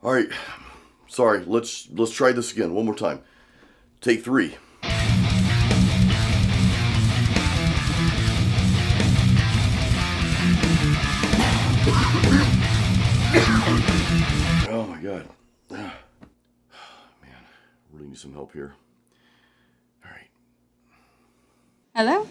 All right. Sorry. Let's try this again. One more time. Take 3. Oh my God. Man, really need some help here. All right. Hello?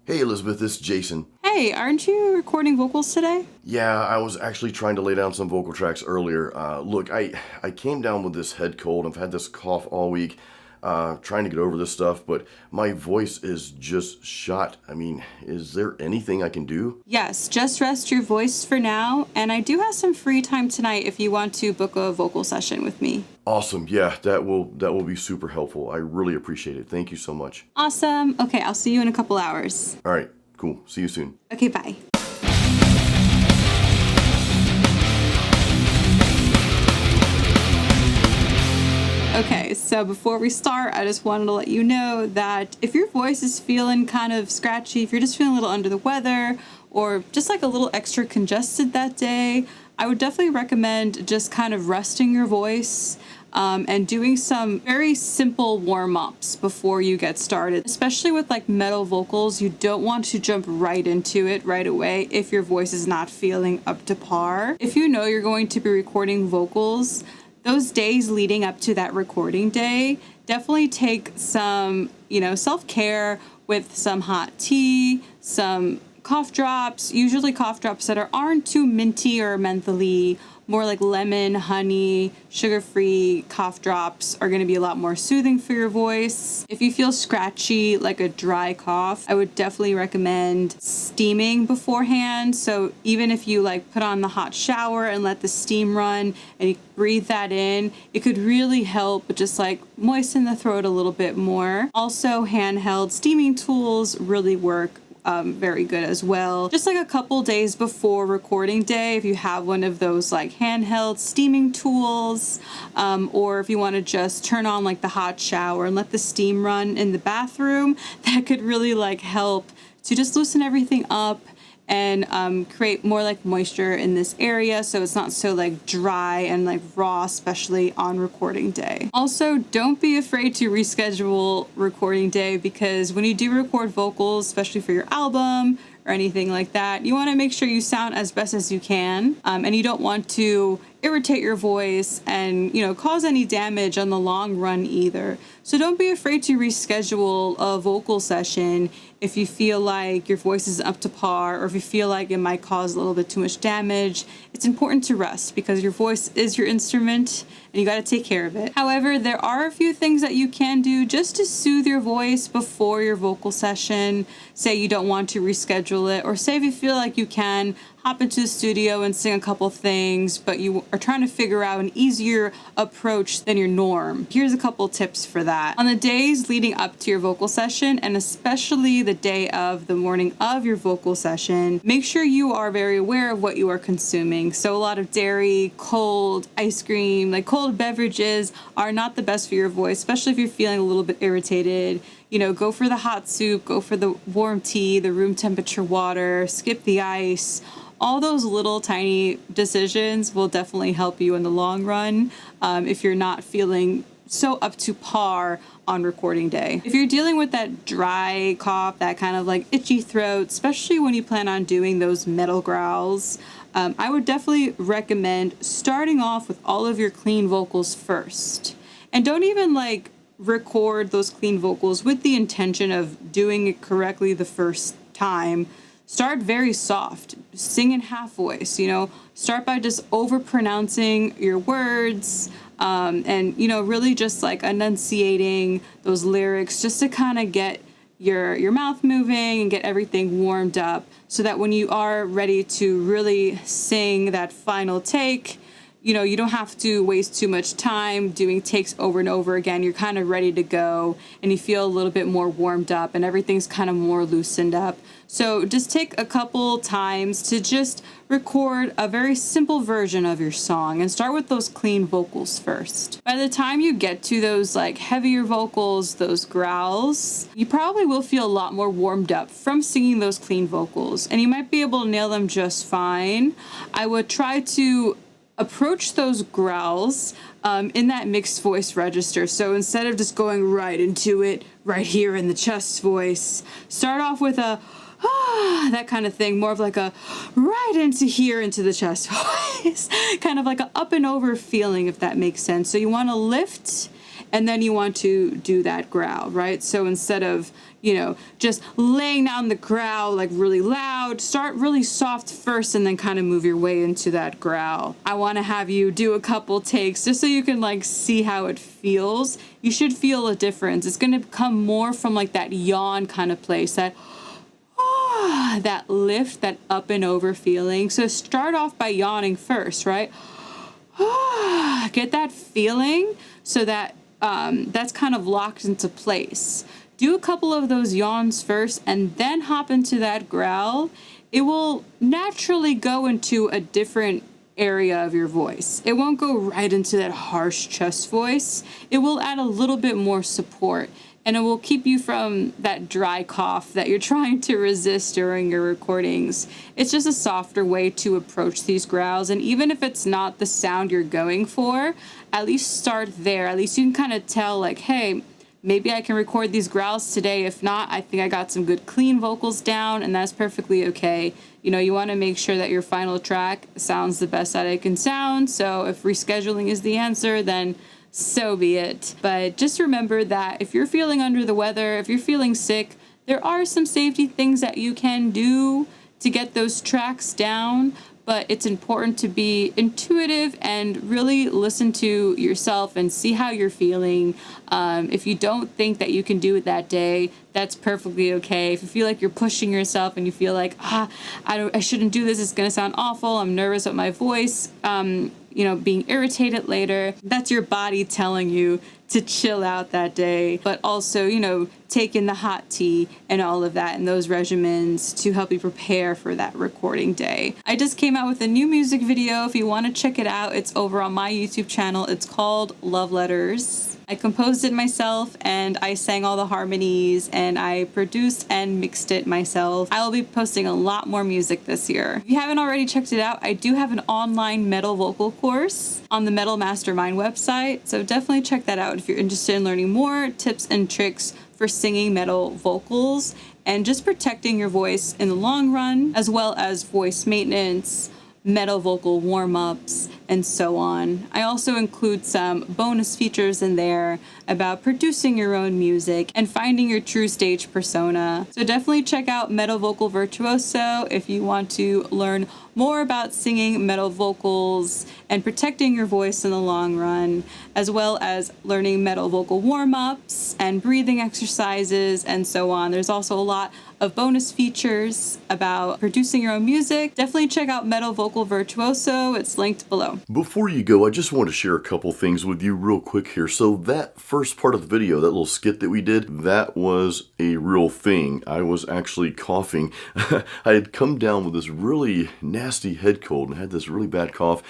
Hey Elizabeth, this is Jason. Hey, aren't you recording vocals today? Yeah, I was actually trying to lay down some vocal tracks earlier. Look, I came down with this head cold. I've had this cough all week, trying to get over this stuff, but my voice is just shot. I mean, is there anything I can do? Yes, just rest your voice for now, and I do have some free time tonight if you want to book a vocal session with me. Awesome. Yeah, that will be super helpful. I really appreciate it. Thank you so much. Awesome. Okay, I'll see you in a couple hours. All right, cool. See you soon. Okay, bye. Okay, so before we start, I just wanted to let you know that if your voice is feeling kind of scratchy, if you're just feeling a little under the weather, or just like a little extra congested that day, I would definitely recommend just kind of resting your voice and doing some very simple warm-ups before you get started. Especially with like metal vocals, you don't want to jump right into it right away if your voice is not feeling up to par. If you know you're going to be recording vocals, those days leading up to that recording day, definitely take some, self-care with some hot tea, some cough drops, usually cough drops that aren't too minty or mentholy, more like lemon, honey, sugar-free cough drops are going to be a lot more soothing for your voice. If you feel scratchy, like a dry cough, I would definitely recommend steaming beforehand. So even if you put on the hot shower and let the steam run and you breathe that in, it could really help just moisten the throat a little bit more. Also, handheld steaming tools really work very good as well. Just a couple days before recording day, if you have one of those handheld steaming tools, or if you want to just turn on the hot shower and let the steam run in the bathroom, that could really help to just loosen everything up and create more moisture in this area so it's not so dry and raw, especially on recording day. Also, don't be afraid to reschedule recording day, because when you do record vocals, especially for your album or anything like that, you want to make sure you sound as best as you can, and you don't want to irritate your voice and cause any damage on the long run either. So don't be afraid to reschedule a vocal session if you feel like your voice is up to par, or if you feel like it might cause a little bit too much damage. It's important to rest because your voice is your instrument and you got to take care of it. However, there are a few things that you can do just to soothe your voice before your vocal session. Say you don't want to reschedule it, or say if you feel like you can hop into the studio and sing a couple things, but you are trying to figure out an easier approach than your norm. Here's a couple tips for that. On the days leading up to your vocal session, and especially the day of the morning of your vocal session, make sure you are very aware of what you are consuming. So a lot of dairy, cold ice cream, cold beverages are not the best for your voice, especially if you're feeling a little bit irritated. Go for the hot soup, go for the warm tea, the room temperature water, skip the ice. All those little tiny decisions will definitely help you in the long run if you're not feeling so up to par on recording day. If you're dealing with that dry cough, that kind of itchy throat, especially when you plan on doing those metal growls, I would definitely recommend starting off with all of your clean vocals first. And don't even record those clean vocals with the intention of doing it correctly the first time. Start very soft, sing in half voice, start by just over pronouncing your words, and really just enunciating those lyrics just to kind of get your mouth moving and get everything warmed up, so that when you are ready to really sing that final take, you don't have to waste too much time doing takes over and over again. You're kind of ready to go and you feel a little bit more warmed up and everything's kind of more loosened up. So just take a couple times to just record a very simple version of your song and start with those clean vocals first. By the time you get to those heavier vocals, those growls, you probably will feel a lot more warmed up from singing those clean vocals, and you might be able to nail them just fine. I would try to approach those growls in that mixed voice register. So instead of just going right into it, right here in the chest voice, start off with a that kind of thing, more of like a right into here into the chest voice, kind of like a up and over feeling, if that makes sense. So you want to lift and then you want to do that growl, right? So instead of, just laying down the growl like really loud, start really soft first and then kind of move your way into that growl. I want to have you do a couple takes just so you can like see how it feels. You should feel a difference. It's going to come more from like that yawn kind of place, that lift, that up and over feeling. So start off by yawning first, right? Get that feeling so that that's kind of locked into place. Do a couple of those yawns first and then hop into that growl. It will naturally go into a different area of your voice. It won't go right into that harsh chest voice. It will add a little bit more support, and it will keep you from that dry cough that you're trying to resist during your recordings. It's just a softer way to approach these growls, and even if it's not the sound you're going for, at least start there. At least you can kind of tell, like, hey, maybe I can record these growls today. If not, I think I got some good clean vocals down, and that's perfectly okay. You want to make sure that your final track sounds the best that it can sound. So if rescheduling is the answer, then so be it. But just remember that if you're feeling under the weather, if you're feeling sick, there are some safety things that you can do to get those tracks down. But it's important to be intuitive and really listen to yourself and see how you're feeling. If you don't think that you can do it that day, that's perfectly okay. If you feel like you're pushing yourself and you feel like, I shouldn't do this, it's going to sound awful, I'm nervous with my voice, being irritated later, that's your body telling you to chill out that day. But also, take in the hot tea and all of that and those regimens to help you prepare for that recording day. I just came out with a new music video. If you want to check it out, it's over on my YouTube channel. It's called Love Letters. I composed it myself and I sang all the harmonies and I produced and mixed it myself. I will be posting a lot more music this year. If you haven't already checked it out, I do have an online metal vocal course on the Metal Mastermind website, so definitely check that out if you're interested in learning more tips and tricks for singing metal vocals and just protecting your voice in the long run, as well as voice maintenance, metal vocal warm-ups, and so on. I also include some bonus features in there about producing your own music and finding your true stage persona. So definitely check out Metal Vocal Virtuoso if you want to learn more about singing metal vocals and protecting your voice in the long run, as well as learning metal vocal warm-ups and breathing exercises and so on. There's also a lot of bonus features about producing your own music. Definitely check out Metal Vocal Virtuoso. It's linked below. Before you go, I just want to share a couple things with you real quick here. So that first part of the video, that little skit that we did, that was a real thing. I was actually coughing. I had come down with this really nasty head cold and had this really bad cough.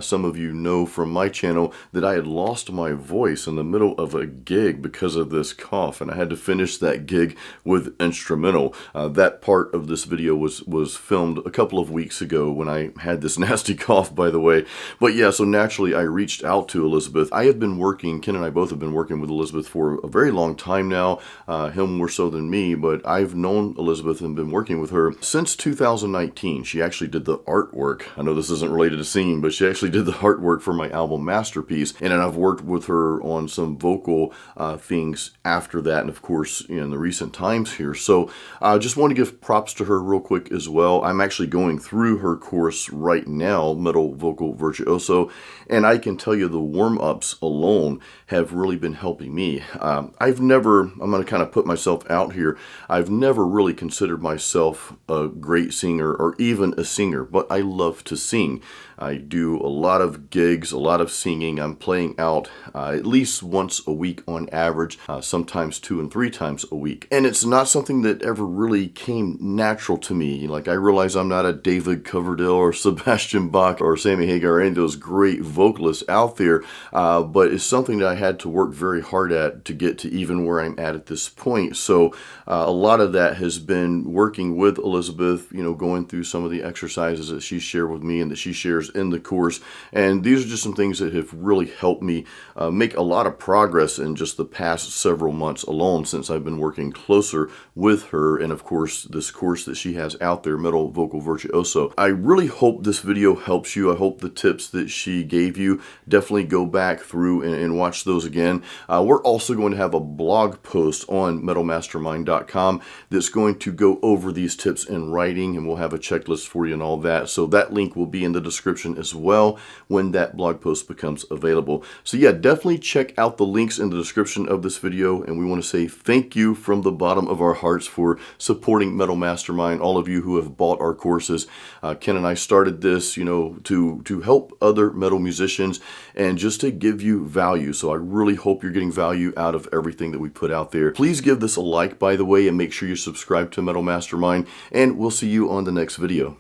Some of you know from my channel that I had lost my voice in the middle of a gig because of this cough, and I had to finish that gig with instrumental. That part of this video was filmed a couple of weeks ago when I had this nasty cough, by the way. But yeah, so naturally I reached out to Elizabeth. I have been working, Ken and I both have been working with Elizabeth for a very long time now, him more so than me, but I've known Elizabeth and been working with her since 2019. She actually did the artwork. I know this isn't related to singing, but she actually did the artwork for my album Masterpiece, and then I've worked with her on some vocal things after that, and of course in the recent times here. So I just want to give props to her real quick as well. I'm actually going through her course right now, Metal Vocal Virtuoso, and I can tell you the warm-ups alone have really been helping me. I'm going to kind of put myself out here, I've never really considered myself a great singer or even a singer, but I love to sing. I do a lot of gigs, a lot of singing. I'm playing out at least once a week on average, sometimes 2 and 3 times a week. And it's not something that ever really came natural to me. Like, I realize I'm not a David Coverdale or Sebastian Bach or Sammy Hagar or any of those great vocalists out there, but it's something that I had to work very hard at to get to even where I'm at this point. So a lot of that has been working with Elizabeth, going through some of the exercises that she shared with me and that she shares in the course. And these are just some things that have really helped me make a lot of progress in just the past several months alone, since I've been working closer with her, and of course this course that she has out there, Metal Vocal Virtuoso. I really hope this video helps you. I hope the tips that she gave you, definitely go back through and watch those again. We're also going to have a blog post on metalmastermind.com that's going to go over these tips in writing, and we'll have a checklist for you and all that. So that link will be in the description as well when that blog post becomes available. So yeah, definitely check out the links in the description of this video, and we want to say thank you from the bottom of our hearts for supporting Metal Mastermind, all of you who have bought our courses. Ken and I started this, you know, to help other metal musicians and just to give you value. So I really hope you're getting value out of everything that we put out there. Please give this a like, by the way, and make sure you subscribe to Metal Mastermind, and we'll see you on the next video.